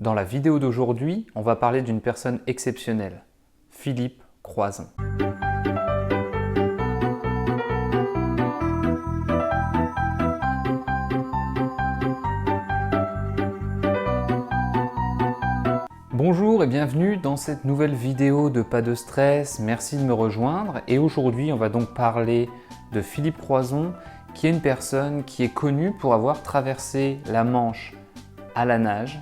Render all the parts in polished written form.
Dans la vidéo d'aujourd'hui, on va parler d'une personne exceptionnelle, Philippe Croizon. Bonjour et bienvenue dans cette nouvelle vidéo de Pas de stress, merci de me rejoindre. Et aujourd'hui, on va donc parler de Philippe Croizon, qui est une personne qui est connue pour avoir traversé la Manche à la nage,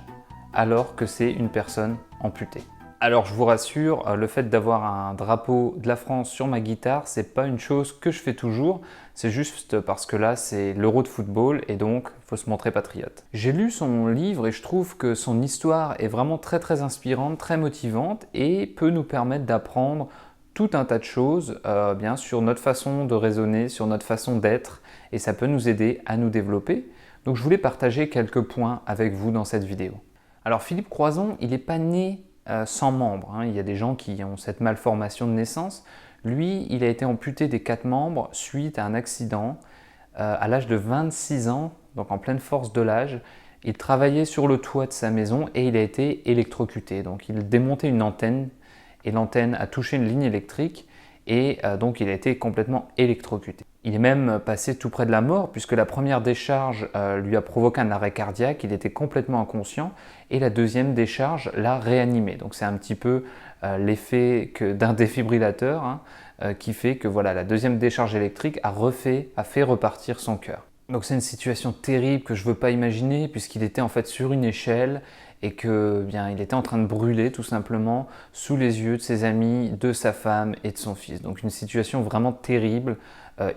alors que c'est une personne amputée. Alors je vous rassure, le fait d'avoir un drapeau de la France sur ma guitare, c'est pas une chose que je fais toujours, c'est juste parce que là c'est l'Euro de football et donc il faut se montrer patriote. J'ai lu son livre et je trouve que son histoire est vraiment très inspirante, très motivante et peut nous permettre d'apprendre tout un tas de choses bien sur notre façon de raisonner, sur notre façon d'être et ça peut nous aider à nous développer. Donc je voulais partager quelques points avec vous dans cette vidéo. Alors Philippe Croizon, il n'est pas né sans membres, hein. Il y a des gens qui ont cette malformation de naissance. Lui, il a été amputé des 4 membres suite à un accident à l'âge de 26 ans, donc en pleine force de l'âge. Il travaillait sur le toit de sa maison et il a été électrocuté. Donc il démontait une antenne et l'antenne a touché une ligne électrique et donc il a été complètement électrocuté. Il est même passé tout près de la mort puisque la première décharge lui a provoqué un arrêt cardiaque, il était complètement inconscient et la deuxième décharge l'a réanimé. Donc c'est un petit peu l'effet d'un défibrillateur qui fait que voilà, la deuxième décharge électrique a fait repartir son cœur. Donc c'est une situation terrible que je ne veux pas imaginer puisqu'il était en fait sur une échelle et que bien il était en train de brûler tout simplement sous les yeux de ses amis, de sa femme et de son fils. Donc une situation vraiment terrible,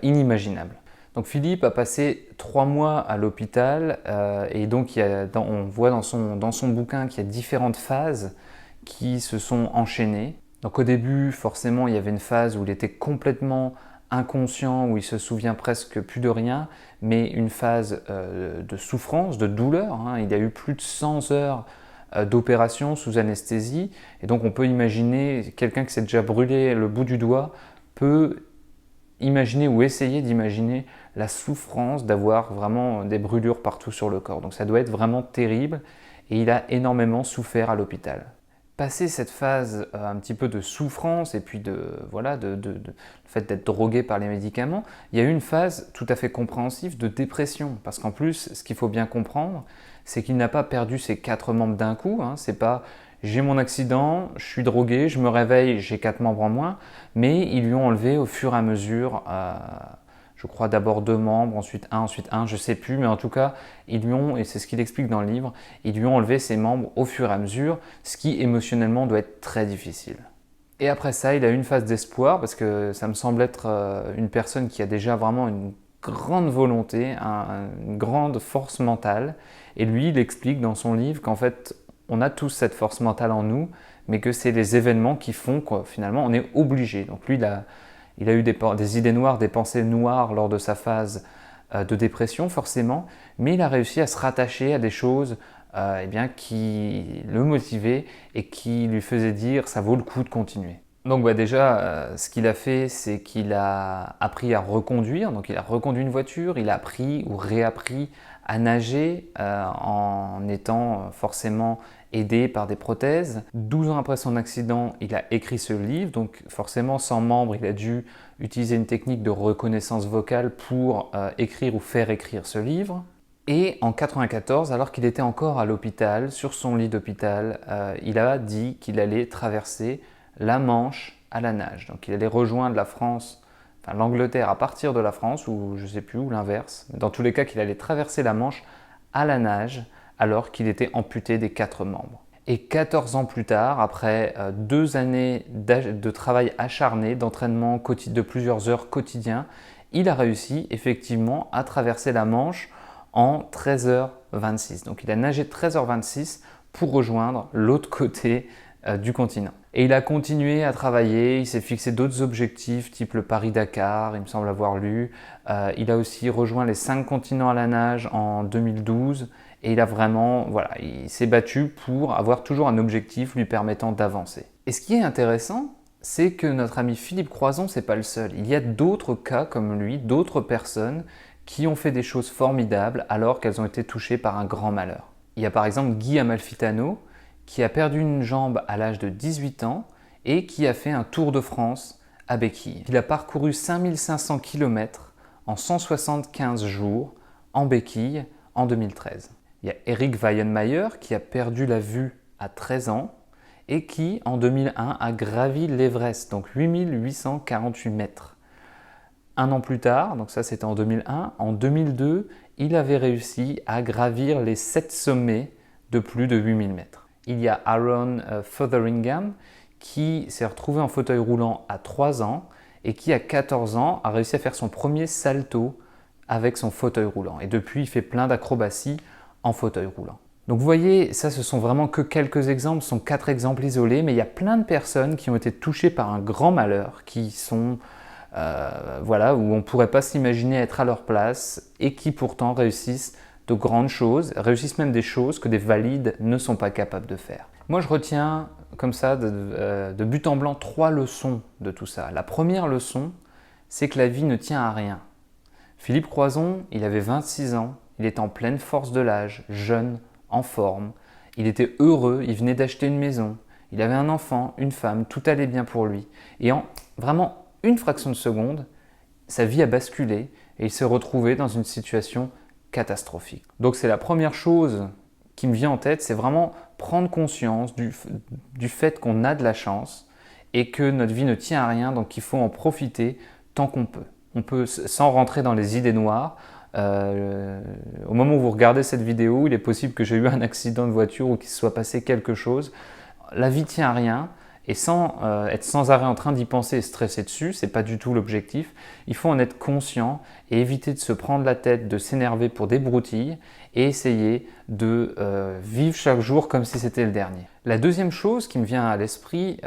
inimaginable. Donc Philippe a passé 3 mois à l'hôpital et donc on voit dans son bouquin qu'il y a différentes phases qui se sont enchaînées. Donc au début, forcément, il y avait une phase où il était complètement inconscient, où il se souvient presque plus de rien, mais une phase de souffrance, de douleur. Il y a eu plus de 100 heures d'opération sous anesthésie, et donc on peut imaginer, quelqu'un qui s'est déjà brûlé le bout du doigt peut imaginer ou essayer d'imaginer la souffrance d'avoir vraiment des brûlures partout sur le corps. Donc ça doit être vraiment terrible, et il a énormément souffert à l'hôpital. Passer cette phase un petit peu de souffrance et puis le fait d'être drogué par les médicaments, il y a eu une phase tout à fait compréhensive de dépression. Parce qu'en plus, ce qu'il faut bien comprendre, c'est qu'il n'a pas perdu ses 4 membres d'un coup. C'est pas j'ai mon accident, je suis drogué, je me réveille, j'ai 4 membres en moins. Mais ils lui ont enlevé au fur et à mesure, je crois d'abord 2 membres, ensuite un, je ne sais plus, mais en tout cas, ils lui ont, et c'est ce qu'il explique dans le livre, ils lui ont enlevé ses membres au fur et à mesure, ce qui émotionnellement doit être très difficile. Et après ça, il a eu une phase d'espoir, parce que ça me semble être une personne qui a déjà vraiment une grande volonté, une grande force mentale, et lui, il explique dans son livre qu'en fait, on a tous cette force mentale en nous, mais que c'est les événements qui font que finalement, on est obligé. Donc lui, il a eu des idées noires, des pensées noires lors de sa phase de dépression forcément, mais il a réussi à se rattacher à des choses qui le motivaient et qui lui faisaient dire ça vaut le coup de continuer. Donc déjà, ce qu'il a fait, c'est qu'il a appris à reconduire, donc il a reconduit une voiture, il a appris ou réappris à nager en étant forcément aidé par des prothèses. 12 ans après son accident, il a écrit ce livre, donc forcément sans membre, il a dû utiliser une technique de reconnaissance vocale pour écrire ou faire écrire ce livre. Et en 1994, alors qu'il était encore à l'hôpital, sur son lit d'hôpital, il a dit qu'il allait traverser la Manche à la nage. Donc il allait rejoindre la France, enfin l'Angleterre à partir de la France, ou je ne sais plus, ou l'inverse. Dans tous les cas, qu'il allait traverser la Manche à la nage, alors qu'il était amputé des 4 membres. Et 14 ans plus tard, après 2 années de travail acharné, d'entraînement de plusieurs heures quotidiens, il a réussi effectivement à traverser la Manche en 13h26. Donc il a nagé 13h26 pour rejoindre l'autre côté du continent. Et il a continué à travailler, il s'est fixé d'autres objectifs, type le Paris-Dakar, il me semble avoir lu. Il a aussi rejoint les 5 continents à la nage en 2012 et il s'est battu pour avoir toujours un objectif lui permettant d'avancer. Et ce qui est intéressant, c'est que notre ami Philippe Croizon, c'est pas le seul. Il y a d'autres cas comme lui, d'autres personnes qui ont fait des choses formidables alors qu'elles ont été touchées par un grand malheur. Il y a par exemple Guy Amalfitano qui a perdu une jambe à l'âge de 18 ans et qui a fait un Tour de France à béquille. Il a parcouru 5500 km en 175 jours en béquille en 2013. Il y a Erik Weihenmayer qui a perdu la vue à 13 ans et qui, en 2001, a gravi l'Everest, donc 8848 mètres. Un an plus tard, donc ça c'était en 2001, en 2002, il avait réussi à gravir les 7 sommets de plus de 8000 mètres. Il y a Aaron Fotheringham qui s'est retrouvé en fauteuil roulant à 3 ans et qui, à 14 ans, a réussi à faire son premier salto avec son fauteuil roulant. Et depuis, il fait plein d'acrobaties en fauteuil roulant. Donc vous voyez, ça ce sont vraiment que quelques exemples, ce sont 4 exemples isolés, mais il y a plein de personnes qui ont été touchées par un grand malheur, qui sont, voilà, où on ne pourrait pas s'imaginer être à leur place et qui pourtant réussissent de grandes choses, réussissent même des choses que des valides ne sont pas capables de faire. Moi je retiens comme ça de but en blanc 3 leçons de tout ça. La première leçon, c'est que la vie ne tient à rien. Philippe Croizon, il avait 26 ans, il était en pleine force de l'âge, jeune, en forme, il était heureux, il venait d'acheter une maison, il avait un enfant, une femme, tout allait bien pour lui. Et en vraiment une fraction de seconde, sa vie a basculé et il s'est retrouvé dans une situation catastrophique. Donc c'est la première chose qui me vient en tête, c'est vraiment prendre conscience du fait qu'on a de la chance et que notre vie ne tient à rien, donc il faut en profiter tant qu'on peut. On peut, sans rentrer dans les idées noires, au moment où vous regardez cette vidéo, il est possible que j'ai eu un accident de voiture ou qu'il se soit passé quelque chose. La vie tient à rien et sans être sans arrêt en train d'y penser et stresser dessus, ce n'est pas du tout l'objectif. Il faut en être conscient et éviter de se prendre la tête, de s'énerver pour des broutilles et essayer de vivre chaque jour comme si c'était le dernier. La deuxième chose qui me vient à l'esprit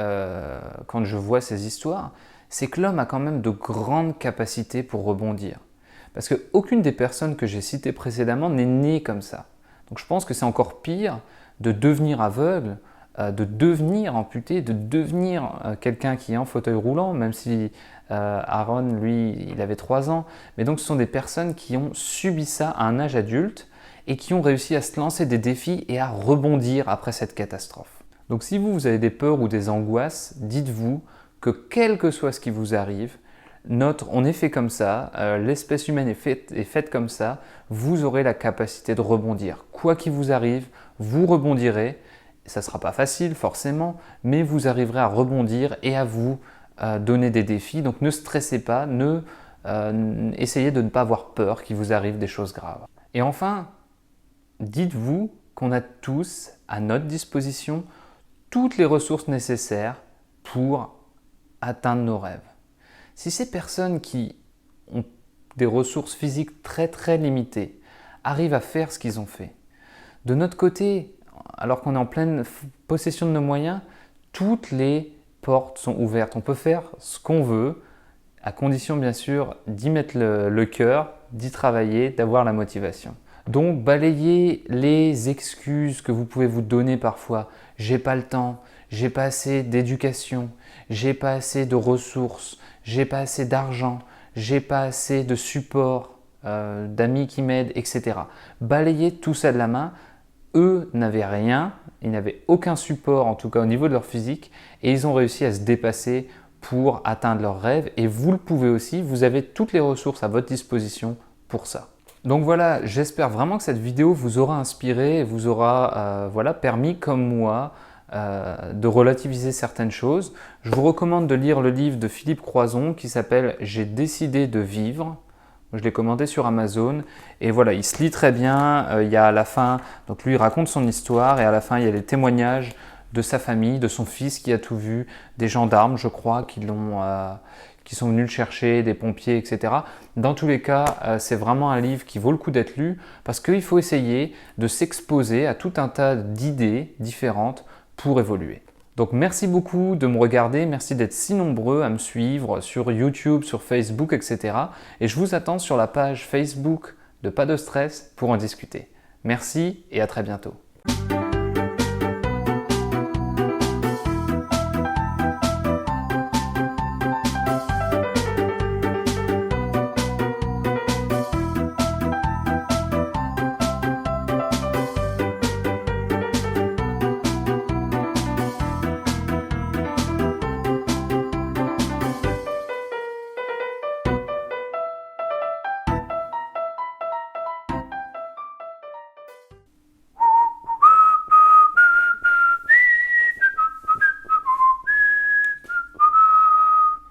quand je vois ces histoires, c'est que l'homme a quand même de grandes capacités pour rebondir. Parce qu'aucune des personnes que j'ai citées précédemment n'est née comme ça. Donc je pense que c'est encore pire de devenir aveugle, de devenir amputé, de devenir quelqu'un qui est en fauteuil roulant, même si Aaron, lui, il avait 3 ans. Mais donc ce sont des personnes qui ont subi ça à un âge adulte et qui ont réussi à se lancer des défis et à rebondir après cette catastrophe. Donc si vous avez des peurs ou des angoisses, dites-vous que quel que soit ce qui vous arrive, on est fait comme ça, l'espèce humaine est faite comme ça, vous aurez la capacité de rebondir. Quoi qu'il vous arrive, vous rebondirez. Ça ne sera pas facile forcément, mais vous arriverez à rebondir et à vous donner des défis. Donc ne stressez pas, essayez de ne pas avoir peur qu'il vous arrive des choses graves. Et enfin, dites-vous qu'on a tous à notre disposition toutes les ressources nécessaires pour atteindre nos rêves. Si ces personnes qui ont des ressources physiques très limitées arrivent à faire ce qu'ils ont fait, de notre côté, alors qu'on est en pleine possession de nos moyens, toutes les portes sont ouvertes. On peut faire ce qu'on veut, à condition bien sûr d'y mettre le cœur, d'y travailler, d'avoir la motivation. Donc balayez les excuses que vous pouvez vous donner parfois. J'ai pas le temps, j'ai pas assez d'éducation, j'ai pas assez de ressources, j'ai pas assez d'argent, j'ai pas assez de support, d'amis qui m'aident, etc. Balayez tout ça de la main. Eux n'avaient rien, ils n'avaient aucun support en tout cas au niveau de leur physique et ils ont réussi à se dépasser pour atteindre leurs rêves et vous le pouvez aussi, vous avez toutes les ressources à votre disposition pour ça. Donc voilà, j'espère vraiment que cette vidéo vous aura inspiré et vous aura permis comme moi de relativiser certaines choses. Je vous recommande de lire le livre de Philippe Croizon qui s'appelle « J'ai décidé de vivre ». Je l'ai commandé sur Amazon et voilà, il se lit très bien. Il y a à la fin, donc lui il raconte son histoire et à la fin il y a les témoignages de sa famille, de son fils qui a tout vu, des gendarmes je crois qui sont venus le chercher, des pompiers, etc. Dans tous les cas, c'est vraiment un livre qui vaut le coup d'être lu parce qu'il faut essayer de s'exposer à tout un tas d'idées différentes pour évoluer. Donc merci beaucoup de me regarder, merci d'être si nombreux à me suivre sur YouTube, sur Facebook, etc. Et je vous attends sur la page Facebook de Pas de Stress pour en discuter. Merci et à très bientôt.